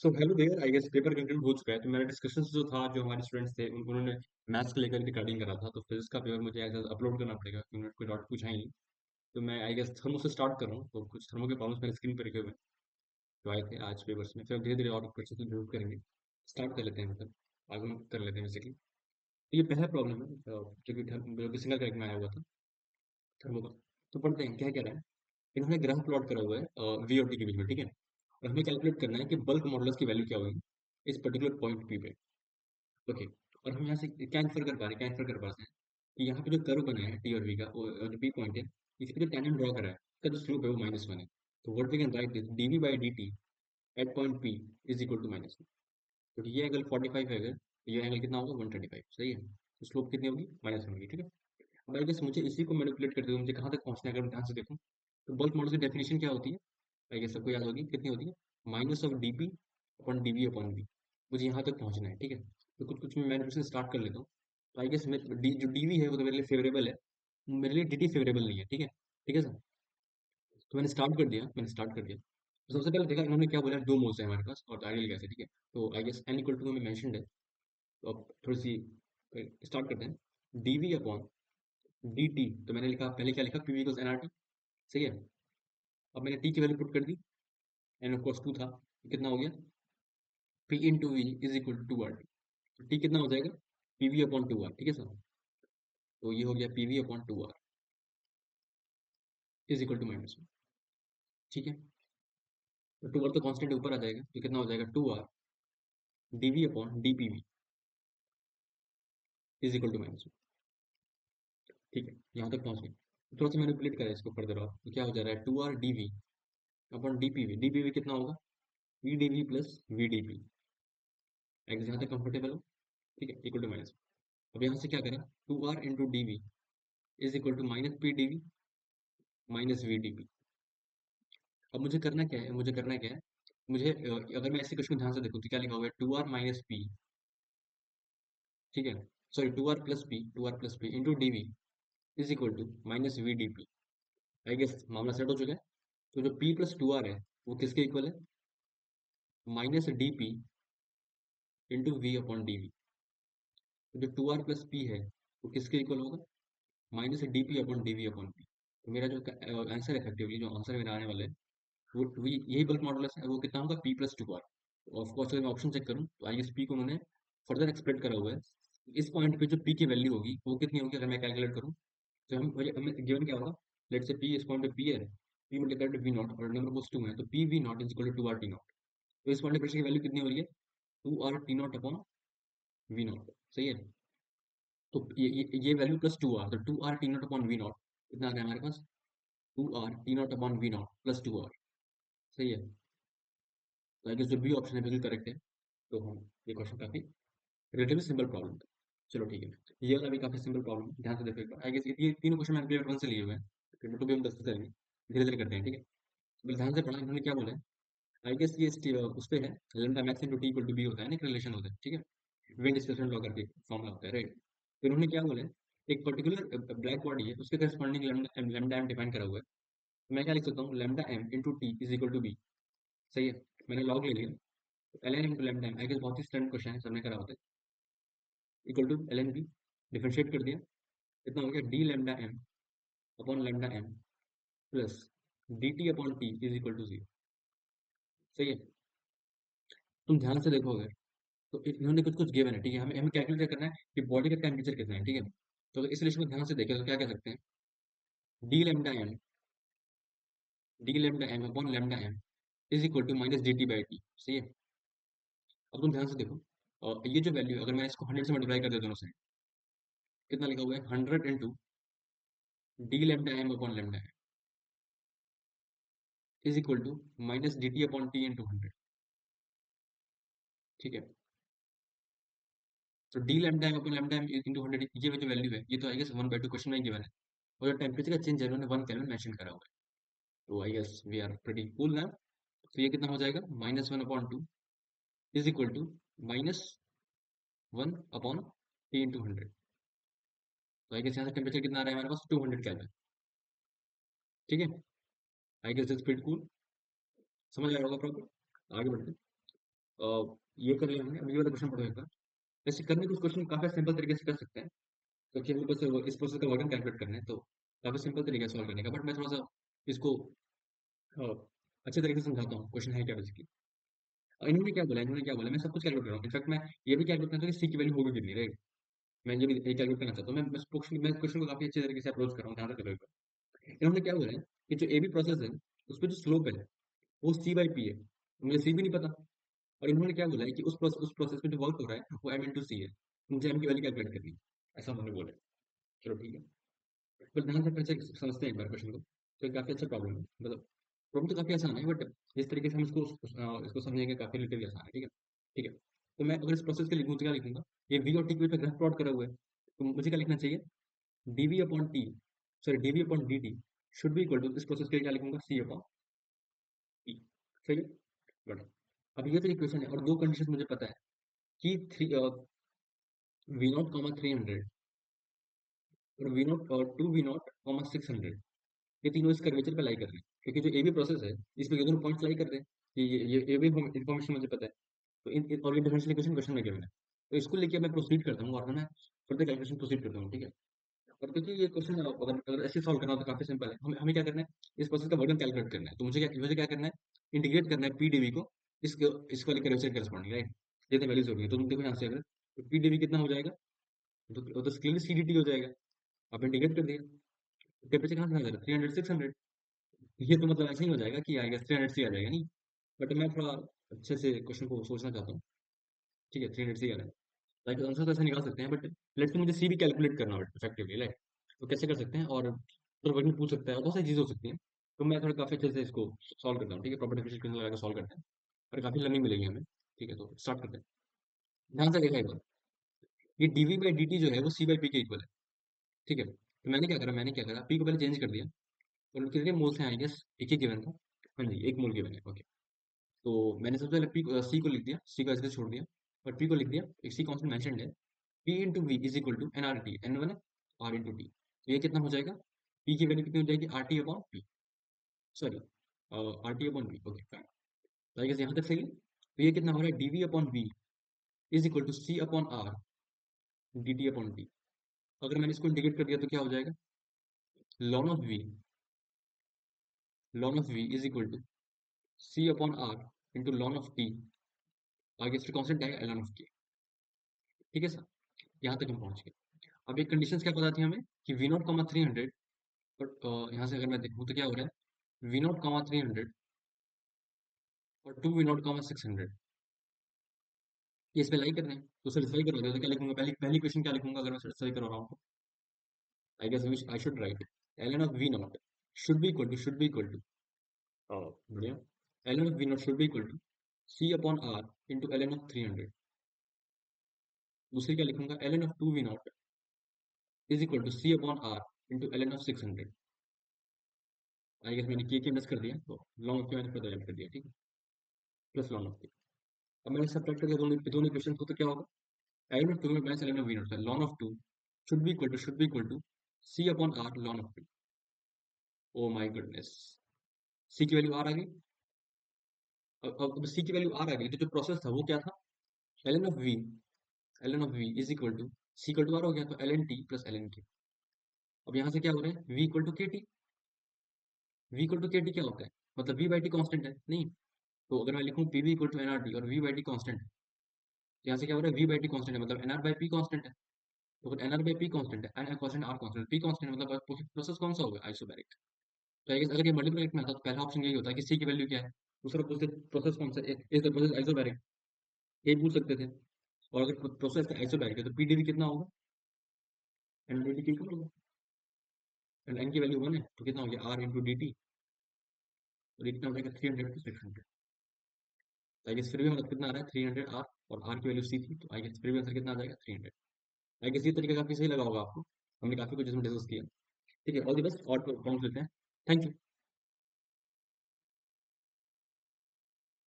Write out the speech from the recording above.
So hello there, I guess paper conclude हो चुका है। तो मेरा डिस्कशन जो था, जो हमारे स्टूडेंट्स थे उन्होंने मैथ्स को लेकर रिकॉर्डिंग करा था। तो फिजिक्स का पेपर मुझे एज अपलोड करना पड़ेगा क्योंकि उन्होंने कोई डॉट पूछा ही नहीं। तो मैं आई गेस थर्मो से स्टार्ट कर रहा हूँ। तो कुछ थर्मो के प्रॉब्लम्स मेरे स्क्रीन पर रखे हुए हैं जो आए थे आज पेपर्स में। फिर धीरे धीरे और क्वेश्चन इंप्रूव करेंगे। स्टार्ट कर लेते हैं, मतलब आगे हम कर लेते हैं बेसिकली। तो ये पहला प्रॉब्लम है जो कि सिंगल करेक्ट में आया हुआ था थर्मो का। तो पढ़ते हैं क्या कह रहा है। इन्होंने ग्राफ प्लॉट करा हुआ है वी और टी के बीच में, ठीक है। और हमें कैलकुलेट करना है कि बल्क मॉडुलस की वैल्यू क्या होगी इस पर्टिकुलर पॉइंट पी पे। ओके। और हम यहाँ से क्या इन्फर कर पा रहे हैं, क्या इन्फर कर पाते हैं कि यहाँ पे जो कर्व बना है टी और वी का, जो पी पॉइंट है, इस पे जो टेंजेंट ड्रॉ करा है, इसका जो स्लोप है वो -1 है। तो what we can write is d v by d t at point p is equal to -1। तो ये एंगल 45 है, अगर ये एंगल कितना होगा 135, सही है। तो स्लोप कितनी होगी -1 होगी, ठीक है। अब आई गेस मुझे इसी को मैनिपुलेट करते हुए मुझे कहाँ तक पहुंचना है, अगर मैं ध्यान से देखूँ तो बल्क मॉडल की डेफिनेशन क्या होती है। आई गेस सबको याद होगी, कितनी होती है, minus of d p upon d v upon v. मुझे यहाँ तक पहुंचना है, ठीक है। तो कुछ कुछ मैं मैनिपुलेशन स्टार्ट कर लेता हूँ। तो आई गेस जो डीवी है वो तो मेरे लिए फेवरेबल है, मेरे लिए डी टी फेवरेबल नहीं है, ठीक है। ठीक है सर। तो मैंने स्टार्ट कर दिया। तो सबसे पहले देखा इन्होंने क्या बोला, दो मोल्स है हमारे पास और आइडियल गैस है, ठीक है। तो I guess n equal to में मेंशन्ड है। तो अब थोड़ी सी स्टार्ट करते हैं। डीवी अपॉन डी टी, तो मैंने लिखा, पहले क्या लिखा, पीवी इक्वल्स एनआरटी, सही है। अब मैंने टी की वैल्यू पुट कर दी, एन ऑफ कोर्स 2 था, तो कितना हो गया, p into v is equal to 2 r t. तो टी कितना हो जाएगा, पीवी अपॉन 2 आर, ठीक है सर। तो ये हो गया p v upon 2 r is equal to -1, ठीक है। तो 2 आर तो कांस्टेंट ऊपर आ जाएगा, तो कितना हो जाएगा 2 r d v upon d p v is equal to -1, ठीक है। यहाँ तक पहुँच गए। थोड़ा सा मैनिपुलेट करें इसको फर्दर और, तो क्या हो जा रहा है, 2 r d v upon d p v कितना होगा, v d v plus v d p. X यहाँ तक कंफर्टेबल हो, ठीक है, इक्वल टू माइनस। अब यहाँ से क्या करें, 2 r into d v is equal to minus p d v minus v d p. अब मुझे करना क्या है, मुझे अगर मैं ऐसे क्वेश्चन ध्यान से देखूँ तो क्या लिखा हुआ है, 2 आर माइनस पी, ठीक है, sorry 2 r plus p into d v is equal to minus v d p. I guess मामला सेट हो चुका है। तो जो p प्लस 2 आर है वो किसके इक्वल है, minus d p into v upon d v. तो जो 2 आर प्लस पी है वो किसके इक्वल होगा, minus d p upon d v upon p. तो मेरा जो आंसर इफेक्टिवली जो आंसर मेरा आने वाला है वो यही बल्क मॉडुलस है, वो कितना होगा p plus 2 r. Of course अगर मैं ऑप्शन चेक करूँ तो आई गेस p को उन्होंने फर्दर एक्सपेक्ट करा हुआ है। इस पॉइंट पे जो p की वैल्यू होगी वो कितनी होगी, अगर मैं कैलकुलेट करूँ तो हमें गिवन क्या होगा, लेट से p इस पॉइंट पे p है, p मल्टीप्लाइड वी नॉट और नंबर बोस 2 है, तो p v naught is equal to 2 r t naught. तो इस पॉइंट पे प्रेशर की वैल्यू कितनी हो रही है, 2 r t naught upon v naught, सही है। तो ये वैल्यू प्लस 2 आर, तो 2 r t naught upon v naught कितना आ गया हमारे पास, 2 r t naught upon v naught plus 2 r, सही है। तो आई गेस जो बी ऑप्शन है बिल्कुल करेक्ट है। तो हम ये क्वेश्चन काफी रिलेटिवली सिंपल प्रॉब्लम था। चलो ठीक है, ये वाला भी काफी सिंपल प्रॉब्लम है, ध्यान से देखो एक बार। आई गेस ये तीनों क्वेश्चन मैंने पेपर 1 से लिए हुए हैं, पेपर 2 भी हम डिस्कस करेंगे, धीरे धीरे करते हैं, ठीक है। बिल्कुल ध्यान से पढ़ना, इन्होंने क्या बोला है। आई गेस ये उस पे है, lambda max into t equal to b होता है ना, एक रिलेशन होता है, ठीक है। विंड डिस्प्लेसमेंट लॉ करके फॉर्मूला होता है, राइट। तो इन्होंने क्या बोला है, एक पर्टिकुलर ब्लैक बॉडी है, उसके करस्पॉन्डिंग लैम्डा एम डिफाइन करा हुआ है। तो मैं क्या लिख सकता हूँ, lambda m into t is equal to b, सही है। मैंने लॉग ले लिया। L n into lambda m, I guess बहुत ही स्टैंडर्ड क्वेश्चन है, सबने करा होता है, equal to l n b, differentiate कर दिया, कितना हो गया, d lambda m upon lambda m plus d t upon t is equal to 0, सही है। तुम ध्यान से देखो अगर, तो इन्होंने कुछ कुछ गिवन है, ठीक है, हमें हमें कैलकुलेट करना है कि बॉडी का टेम्परेचर कितना है, ठीक है। तो अगर इस रिलेशन को ध्यान से देखें तो क्या कह सकते हैं, d lambda m upon lambda m is equal to minus d t by t, सही है। अब तुम ध्यान से देखो, और ये जो वैल्यू अगर मैं इसको 100 से मल्टीप्लाई कर दे दोनों साइड, कितना लिखा हुआ है, 100 into d lambda m upon lambda m is equal to minus d t upon t into 100, ठीक है। तो d lambda m upon lambda m into 100, ये जो वैल्यू है ये तो आई गेस 1/2 क्वेश्चन में गिवन है। और जो टेम्परेचर का चेंज है उन्होंने 1 केल्विन मेंशन करा हुआ है। तो I guess we are pretty cool ना। तो ये कितना हो जाएगा, -1/2 is equal to -1 upon t into 100। तो आई गेस यहाँ से टेम्परेचर कितना आ रहा है हमारे पास, 200 केल्विन, ठीक है। I guess this pretty cool, समझ आया होगा प्रॉपर। आगे बढ़ते हैं। ये कर लिया हमने, अब ये वाला क्वेश्चन पढ़ो एक बार। वैसे करने को क्वेश्चन काफी सिंपल तरीके से कर सकते हैं, क्योंकि हमें बस इस प्रोसेस का वर्जन कैलकुलेट करना है, तो काफी सिंपल तरीका है सॉल्व करने का। बट मैं थोड़ा सा इसको अ, अच्छे तरीके से समझाता हूँ क्वेश्चन है क्या बेसिकली। इन्होंने क्या बोला, मैं सब कुछ कैलकुलेट कर रहा हूँ। इनफैक्ट मैं ये भी कैलकुलेट करता हूँ कि सी की वैल्यू होगी कितनी, राइट। मैं ये भी कैलकुलेट करना चाहता हूँ। मैं क्वेश्चन को काफी अच्छे तरीके से अप्रोच कर रहा हूँ, ध्यान से करो एक बार। इन्होंने क्या बोला है कि जो ए बी प्रोसेस है, उसमें जो स्लोप है वो सी बाई पी है। मुझे सी भी नहीं पता। और इन्होंने क्या बोला है कि उस प्रोसेस में जो वर्क हो रहा है वो एम इंटू सी है। मुझे एम की वैल्यू कैलकुलेट करनी है, ऐसा उन्होंने बोला है। चलो ठीक है, बट ध्यान से फिर से समझते हैं एक बार क्वेश्चन को। तो ये काफी अच्छा प्रॉब्लम है, मतलब प्रॉब्लम तो काफी आसान है, बट जिस तरीके से हम इसको समझेंगे काफी लिटिल आसान है। ठीक है, ठीक है। तो मैं अगर इस प्रोसेस के लिखूँ तो क्या लिखूंगा, ये वी और टी के बीच में ग्राफ प्लॉट करा हुआ है, तो मुझे क्या लिखना चाहिए, d v upon t, sorry d v upon d t should be equal to, इस प्रोसेस के लिए क्या लिखूंगा, सी अपॉन टी। सही है, बट अब ये तो इक्वेशन है, और दो कंडीशन मुझे पता है कि थ्री वी नॉट कॉमा 300 और वी नॉट और टू वी नॉट कॉमा 600, ये तीनों इस कर्वेचर पे लाई कर रहे हैं, क्योंकि जो ए बी प्रोसेस है इसमें ये दोनों पॉइंट्स लाई कर रहे हैं। ये भी इन्फॉर्मेशन मुझे पता है। तो और ये डिफरेंशियल इक्वेशन क्वेश्चन में गिवन है, तो इसको लेके मैं प्रोसीड करता हूँ, और मैं फर्दर कैलकुलेशन प्रोसीड करता हूँ। ठीक है, और क्योंकि ये क्वेश्चन अगर ऐसे सॉल्व करना हो तो काफी सिंपल है। हमें क्या करना है, इस प्रोसेस का वर्जन कैलकुलेट करना है। तो मुझे क्या करना है, इंटीग्रेट करना है पीडीवी को इस वाले कर्व से करस्पॉन्डिंग, राइट। ये तो वैल्यूज होगी, तो तुम देखो यहाँ से, अगर तो पीडीवी कितना हो जाएगा, तो क्लियरली सीडीटी हो जाएगा। आप इंटीग्रेट कर दिया, टेम्परेचर कहाँ से आ जाएगा, 300 600। ये तो मतलब ऐसे ही हो जाएगा कि आएगा 300 से आ जाएगा, नहीं। बट मैं थोड़ा अच्छे से क्वेश्चन को सोचना चाहता हूँ। ठीक है, 300 से आ रहा है, लाइक आंसर तो ऐसे निकाल सकते हैं, बट लेट्स से मुझे सी भी कैलकुलेट करना हो इफेक्टिवली, लाइक तो कैसे कर सकते हैं, और तो वर्किंग पूछ सकता है, और बहुत सारी चीजें हो सकती हैं। तो मैं थोड़ा काफी अच्छे से इसको सॉल्व करता हूँ। ठीक है, प्रॉपर डिफरेंशियल लगा के सॉल्व करते हैं, और काफी लर्निंग मिलेगी हमें। ठीक है, तो स्टार्ट करते हैं। ध्यान से देखा एक बार, ये डीवी बाई डी टी जो है वो सी बाई पी के इक्वल है। ठीक है, तो मैंने क्या करा, पी को पहले चेंज कर दिया, और कितने मोल्स हैं, आई गेस एक ही गिवन था। हाँ जी, एक मोल गिवन है, ओके। तो मैंने सबसे पहले सी को लिख दिया, सी को ऐसे छोड़ दिया, और पी को लिख दिया, एक सी कॉन्स्टेंट मेंशन्ड है। P into v is equal to n r t, n one है, आर इंटू टी। तो ये कितना हो जाएगा, पी की वैल्यू कितनी हो जाएगी, r t upon p, sorry r t upon v, okay fine. तो आई गेस यहाँ तक सही है। तो ये कितना हो रहा है, d v upon v is equal to C upon r d t upon t. अगर मैंने इसको इंटीग्रेट कर दिया तो क्या हो जाएगा, lon of v, lon of v is equal to C upon are into lon of t, आगे इसकी कॉन्स्टेंट है एल ऑफ टी। ठीक है सर, यहाँ तक हम पहुंच गए। अब एक कंडीशन क्या पता थी हमें, कि वी नॉट कॉमा 300, बट यहाँ से अगर मैं देखूँ तो क्या हो रहा है, वी नॉट कॉमा 300 और टू वी नॉट कॉमा 600, ये इस पे लाई कर रहे हैं। तो सेटिस्फाई करोगे तो क्या लिखूंगा, पहली पहली क्वेश्चन क्या लिखूंगा अगर मैं सेटिस्फाई कर रहा हूँ तो, I guess I should write L N of V naught should be equal to बढ़िया, L N of V naught should be equal to C upon are into L N of 300। दूसरी क्या लिखूंगा, L N of two V naught is equal to C upon are into L N of 600। I guess मैंने के miss कर दिया, तो long के मैंने पता कर दिया, ठीक है, प्लस लॉन्ग ऑफ के। अब मैंने सब करके दोनों दोनों इक्वेशन को, तो क्या होगा, एल एन ऑफ टू में minus L N of V naught, ln of two should be equal to C upon R ln of two. Oh my goodness, C की वैल्यू आर आ गई। अब सी की वैल्यू आर आ गई, तो जो process था वो क्या था, l N of v, l N of v is equal to c equal to r हो गया, तो l n t plus l n k. अब यहाँ से क्या हो रहा है, v equal to k t, v equal to k t क्या होता है, मतलब वी बाई टी कॉन्स्टेंट है, नहीं। तो अगर मैं लिखूँ p v equal to n r t और वी बाई टी कॉन्स्टेंट है, तो यहाँ से क्या हो रहा है, वी बाई टी कॉन्स्टेंट है, मतलब N R by P constant है। तो अगर N R by P constant है, N constant R constant, P constant मतलब प्रोसेस कौन सा होगा, आइसोबैरिक। तो I guess अगर ये मल्टीपल में आता तो पहला ऑप्शन यही होता है कि सी की वैल्यू क्या है। दूसरा पूछते प्रोसेस कौन सा, इज द प्रोसेस आइसोबैरिक, ये पूछ सकते थे। और अगर प्रोसेस आइसोबैरिक है तो पीडीवी कितना होगा, एनडीटी कितना होगा, एंड एन की वैल्यू 1 है, तो कितना हो गया आर इंटू डी टी, और ये कितना हो जाएगा 300 टू 600। तो आई गेस फिर भी मतलब कितना आ रहा है, 300 आर, और आर की वैल्यू सी थी, तो आई गेस फिर भी आंसर कितना आ जाएगा, 300। आई गेस ये तरीका काफी सही लगा होगा आपको, हमने काफी कुछ इसमें डिस्कस किया। ठीक है, ऑल द बेस्ट, और पहुंच लेते हैं। Thank you.